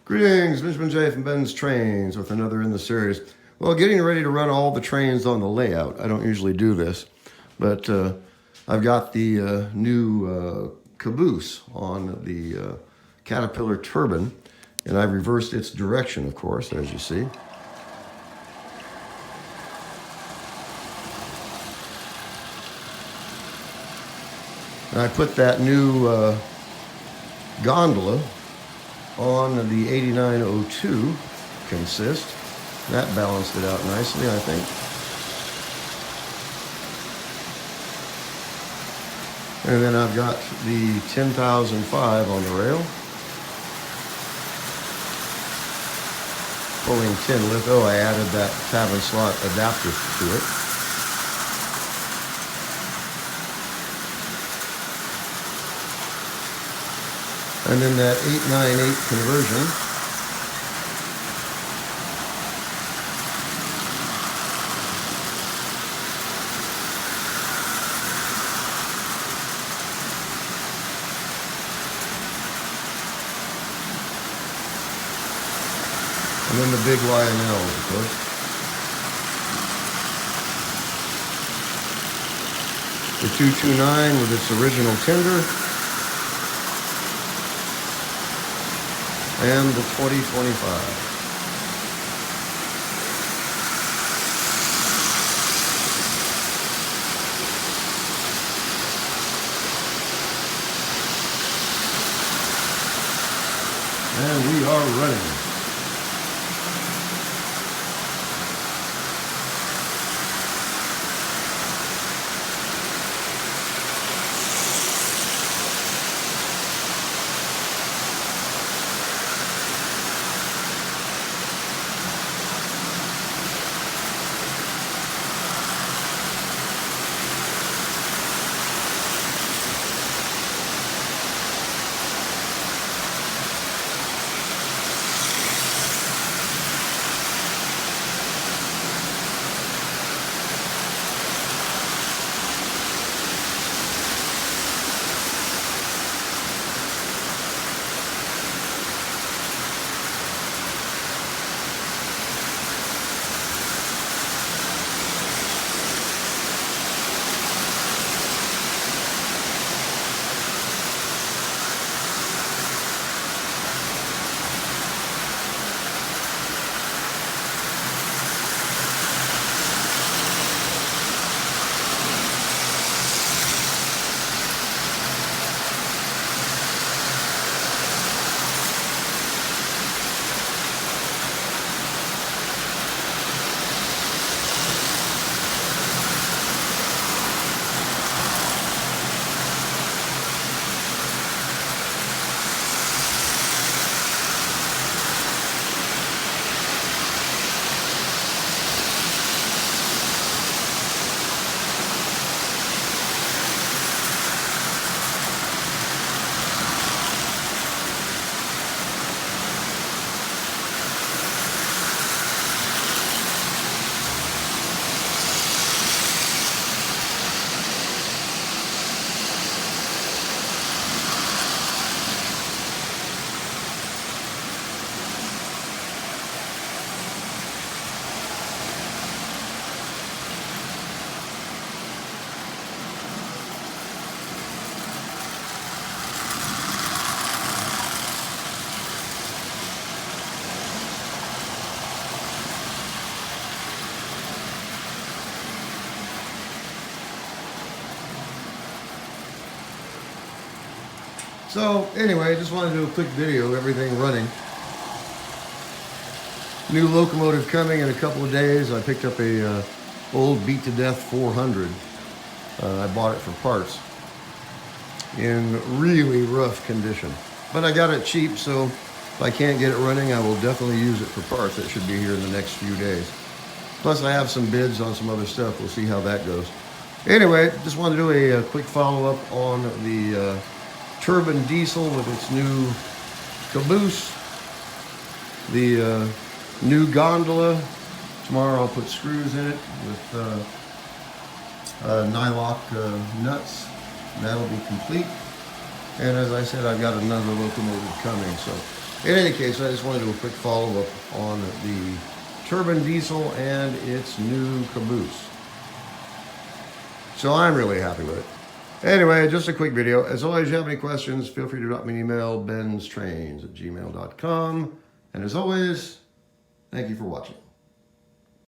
Greetings, Benjamin J from BENZTRAINZ with another in the series. Well, getting ready to run all the trains on the layout. I don't usually do this, but I've got the new caboose on the Caterpillar Turbine, and I've reversed its direction, of course, as you see. And I put that new gondola on the 8902 consist. That balanced it out nicely, I think. And then I've got the 10,005 on the rail. Pulling 10 lift. Oh, I added that tab and slot adapter to it. And then that 898 conversion. And then the big Lionel, of course. The 229 with its original tender. And the 2025. And we are running. So anyway, just wanted to do a quick video, everything running. New locomotive coming in a couple of days. I picked up a old Beat to Death 400. I bought it for parts in really rough condition. But I got it cheap, so if I can't get it running, I will definitely use it for parts. That should be here in the next few days. Plus I have some bids on some other stuff. We'll see how that goes. Anyway, just wanted to do a quick follow-up on the Turbine diesel with its new caboose, the new gondola. Tomorrow I'll put screws in it with nylock nuts. That'll be complete. And as I said, I've got another locomotive coming. So In any case, I just wanted to do a quick follow-up on the Turbine diesel and its new caboose. So I'm really happy with it. Anyway, just a quick video. As always, if you have any questions, feel free to drop me an email, BENZTRAINZ@gmail.com. And as always, thank you for watching.